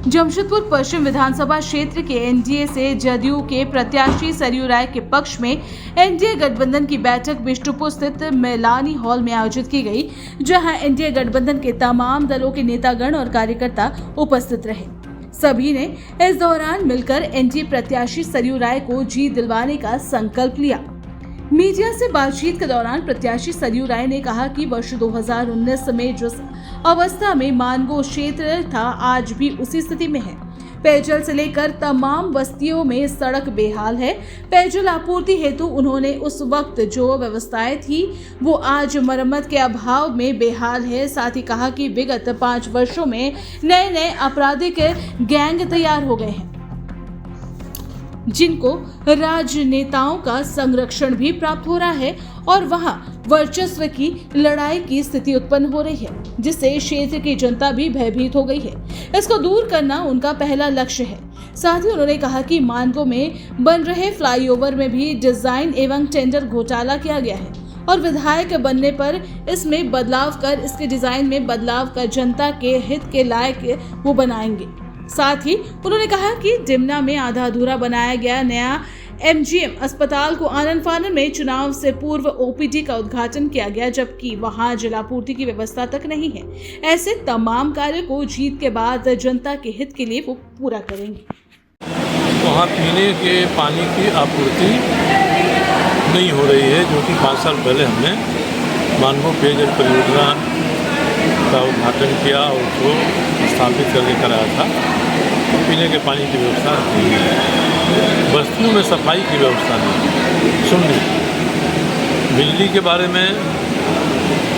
जमशेदपुर पश्चिम विधानसभा क्षेत्र के एनडीए से जदयू के प्रत्याशी सरयू राय के पक्ष में एनडीए गठबंधन की बैठक बिष्टुपुर स्थित मेलानी हॉल में आयोजित की गई, जहां एनडीए गठबंधन के तमाम दलों के नेतागण और कार्यकर्ता उपस्थित रहे। सभी ने इस दौरान मिलकर एनडीए प्रत्याशी सरयू राय को जीत दिलवाने का संकल्प लिया। मीडिया से बातचीत के दौरान प्रत्याशी सरयू राय ने कहा कि वर्ष 2019 में जिस अवस्था में मानगो क्षेत्र था, आज भी उसी स्थिति में है। पेयजल से लेकर तमाम बस्तियों में सड़क बेहाल है। पेयजल आपूर्ति हेतु उन्होंने उस वक्त जो व्यवस्थाएं थी वो आज मरम्मत के अभाव में बेहाल है। साथ ही कहा कि विगत 5 वर्षों में नए आपराधिक गैंग तैयार हो गए हैं, जिनको राजनेताओं का संरक्षण भी प्राप्त हो रहा है और वहां वर्चस्व की लड़ाई की स्थिति उत्पन्न हो रही है, जिससे क्षेत्र की जनता भी भयभीत हो गई है। इसको दूर करना उनका पहला लक्ष्य है। साथ ही उन्होंने कहा कि मानगो में बन रहे फ्लाईओवर में भी डिजाइन एवं टेंडर घोटाला किया गया है और विधायक बनने पर इसमें बदलाव कर, इसके डिजाइन में बदलाव कर जनता के हित के लायक वो बनाएंगे। साथ ही उन्होंने कहा कि डिमना में आधा अधूरा बनाया गया नया एमजीएम अस्पताल को आनन फानन में चुनाव से पूर्व ओपीडी का उद्घाटन किया गया, जबकि वहां जलापूर्ति की व्यवस्था तक नहीं है। ऐसे तमाम कार्य को जीत के बाद जनता के हित के लिए वो पूरा करेंगे। वहाँ पीने के पानी की आपूर्ति नहीं हो रही है, जो कि 5 साल पहले हमने मानगो पेयजल परियोजना का उद्घाटन किया और उसको स्थापित करके कराया था। पीने के पानी की व्यवस्था नहीं है, बस्तियों में सफाई की व्यवस्था नहीं। सुनिए, बिजली के बारे में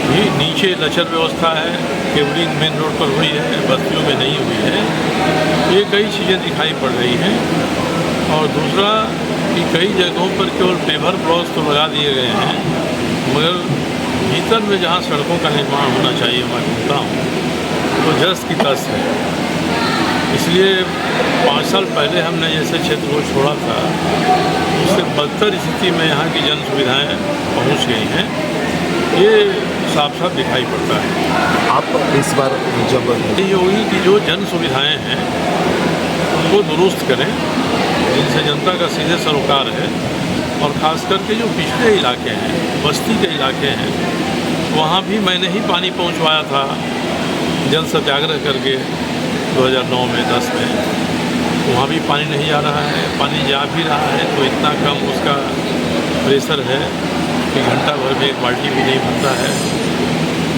भी नीचे लचर व्यवस्था है, केबलिंग मेन रोड पर हुई है, बस्तियों में नहीं हुई है। ये कई चीज़ें दिखाई पड़ रही हैं। और दूसरा कि कई जगहों पर केवल पेवर ब्लॉक्स तो लगा दिए गए हैं, मगर भीतर में जहाँ सड़कों का निर्माण होना चाहिए, मैं घूमता हूँ तो जस की तस है। इसलिए 5 साल पहले हमने जैसे क्षेत्र को छोड़ा था, उससे बदतर स्थिति में यहाँ की जन सुविधाएँ पहुँच गई हैं। ये साफ साफ दिखाई पड़ता है। आप इस बार जब योगी की जो जन सुविधाएँ हैं उनको दुरुस्त करें, जिनसे जनता का सीधे सरोकार है। और ख़ास करके जो पिछड़े इलाके हैं, बस्ती के इलाके हैं, वहाँ भी मैंने ही पानी पहुँचवाया था जल सत्याग्रह करके 2009 में 10 में। वहाँ भी पानी नहीं जा रहा है। पानी जा भी रहा है तो इतना कम उसका प्रेशर है कि घंटा भर में 1 बाल्टी भी नहीं भरता है।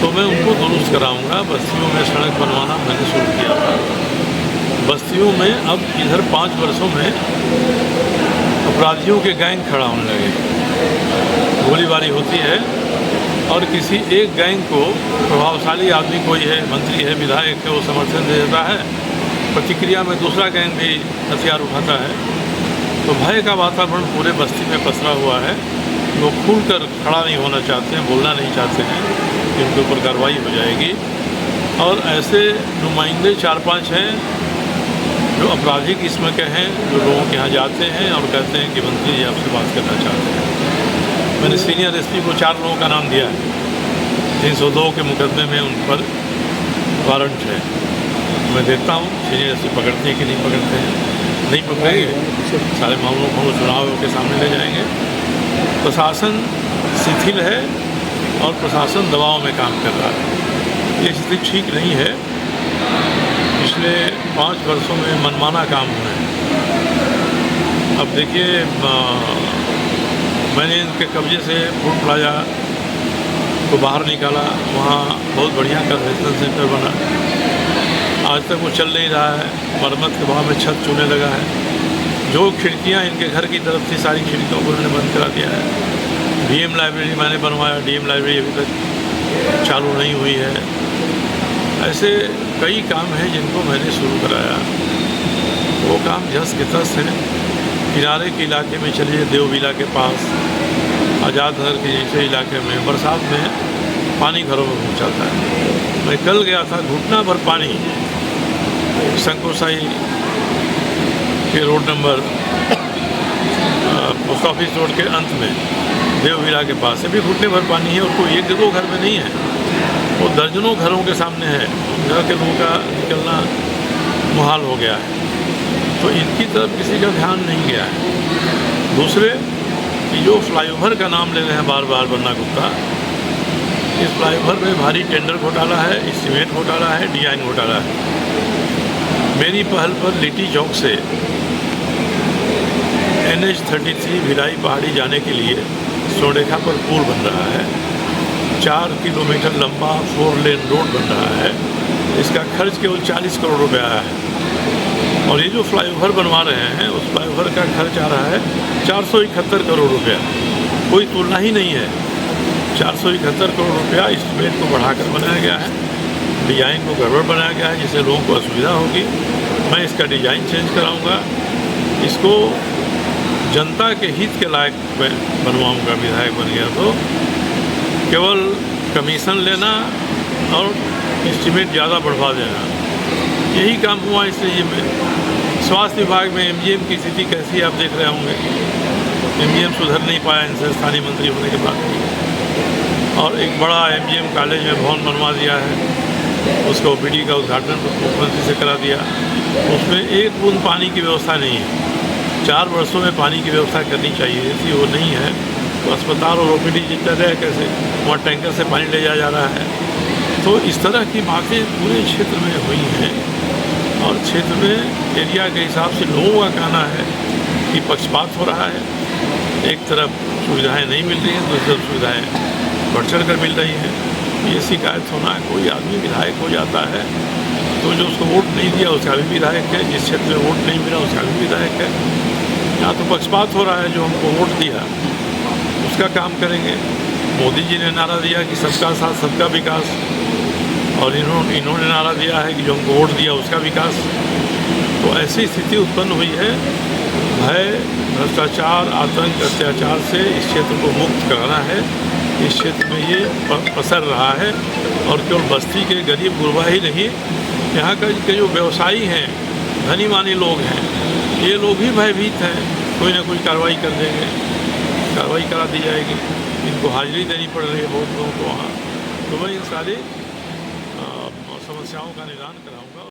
तो मैं उनको दुरुस्त कराऊंगा। बस्तियों में सड़क बनवाना मैंने शुरू किया था। बस्तियों में अब इधर 5 वर्षों में अपराधियों के गैंग खड़ा होने लगे। गोलीबारी होती है और किसी एक गैंग को प्रभावशाली आदमी कोई है, मंत्री है, विधायक है, वो समर्थन दे देता है, प्रतिक्रिया में दूसरा गैंग भी हथियार उठाता है। तो भय का वातावरण पूरे बस्ती में पसरा हुआ है। लोग खुलकर खड़ा नहीं होना चाहते हैं, बोलना नहीं चाहते हैं कि उनके ऊपर कार्रवाई हो जाएगी। और ऐसे नुमाइंदे 4-5 हैं जो आपराधिक किस्म के हैं, जो लोगों के यहाँ जाते हैं और कहते हैं कि मंत्री जी आपसे बात करना चाहते हैं। मैंने सीनियर एसपी को 4 लोगों का नाम दिया है। 302 के मुकदमे में उन पर वारंट है। मैं देखता हूँ सीनियर एसपी पकड़ते हैं कि नहीं पकड़ते हैं। नहीं पकड़ेंगे, सारे मामलों को चुनाव के सामने ले जाएंगे। प्रशासन शिथिल है और प्रशासन दबाव में काम कर रहा है। ये स्थिति ठीक नहीं है। पिछले 5 वर्षों में मनमाना काम हुए हैं। अब देखिए, मैंने इनके कब्जे से फूड प्लाजा को बाहर निकाला, वहाँ बहुत बढ़िया कन्वेंशन सेंटर बना। आज तक वो चल नहीं रहा है। मरम्मत के भाव में छत चूने लगा है। जो खिड़कियाँ इनके घर की तरफ थी, सारी खिड़कियों को उन्होंने बंद करा दिया है। डीएम लाइब्रेरी मैंने बनवाया, डीएम लाइब्रेरी अभी तक चालू नहीं हुई है। ऐसे कई काम हैं जिनको मैंने शुरू कराया। वो काम जस के तस हैं। किनारे के इलाके में चलिए, देवबिला के पास, आज़ाद नगर के जैसे इलाके में बरसात में पानी घरों में घुस जाता है। मैं कल गया था, घुटना भर पानी शंकुसाई के road number post office road के अंत में देवबिला के पास से भी घुटने भर पानी है। और कोई 1-2 घर में नहीं है, वो दर्जनों घरों के सामने है। घर के लोगों का निकलना मुहाल हो गया है, तो इनकी तरफ किसी का ध्यान नहीं गया है। दूसरे कि जो फ्लाईओवर का नाम ले रहे हैं बार बार बन्ना गुप्ता, इस फ्लाईओवर में भारी टेंडर घोटाला है, एस्टीमेट घोटाला है, डिजाइन घोटाला है। मेरी पहल पर लिट्टी चौक से NH-33 भिलाई पहाड़ी जाने के लिए सोरेखा पर पुल बन रहा है। 4 किलोमीटर लंबा 4 लेन रोड बन रहा है। इसका खर्च केवल 40 करोड़ रुपया है। और ये जो फ्लाईओवर बनवा रहे हैं उस फ्लाईओवर का खर्च आ रहा है 471 करोड़ रुपया। कोई तुलना ही नहीं है। 471 करोड़ रुपया एस्टीमेट को बढ़ाकर बनाया गया है, डिज़ाइन को गड़बड़ बनाया गया है जिससे लोगों को असुविधा होगी। मैं इसका डिज़ाइन चेंज कराऊंगा, इसको जनता के हित के लायक बनवाऊंगा। विधायक बन गया तो केवल कमीशन लेना और एस्टीमेट ज़्यादा बढ़वा देना, यही काम हुआ इस रजीम में। स्वास्थ्य विभाग में MGM की स्थिति कैसी आप देख रहे होंगे। MGM सुधर नहीं पाया इनसे स्थानीय मंत्री होने के बाद भी। और एक बड़ा MGM कॉलेज में भवन बनवा दिया है, उसका OPD का उद्घाटन मुख्यमंत्री से करा दिया। उसमें एक बूंद पानी की व्यवस्था नहीं है। 4 वर्षों में पानी की व्यवस्था करनी चाहिए थी, वो नहीं है। तो अस्पताल और OPD जितना रहे कैसे, वहाँ टैंकर से पानी ले जाया जा रहा है। तो इस तरह की बातें पूरे क्षेत्र में हुई हैं। और क्षेत्र में एरिया के हिसाब से लोगों का कहना है कि पक्षपात हो रहा है। एक तरफ सुविधाएं नहीं मिल रही हैं, दूसरी तरफ सुविधाएं बढ़ चढ़ कर मिल रही हैं। ये शिकायत होना है। कोई आदमी विधायक हो जाता है तो जो उसको वोट नहीं दिया उसका भी विधायक है, जिस क्षेत्र में वोट नहीं मिला उसका भी विधायक है। यहाँ तो पक्षपात हो रहा है। जो हमको वोट दिया उसका काम करेंगे। मोदी जी ने नारा दिया कि सबका साथ सबका विकास, और इन्होंने नारा दिया है कि जो हमको वोट दिया उसका विकास। तो ऐसी स्थिति उत्पन्न हुई है। भय, भ्रष्टाचार, आतंक, अत्याचार से इस क्षेत्र को मुक्त कराना है। इस क्षेत्र में ये पसर रहा है। और केवल बस्ती के गरीब गुरबा ही नहीं, यहाँ के जो व्यवसायी हैं, धनी मानी लोग हैं, ये लोग भी भयभीत हैं। कोई ना कोई कार्रवाई कर देंगे, कार्रवाई करा दी जाएगी। इनको हाजिरी देनी पड़ रही है बहुत लोगों को वहाँ। तो मैं इन सारी समस्याओं का निदान कराऊंगा।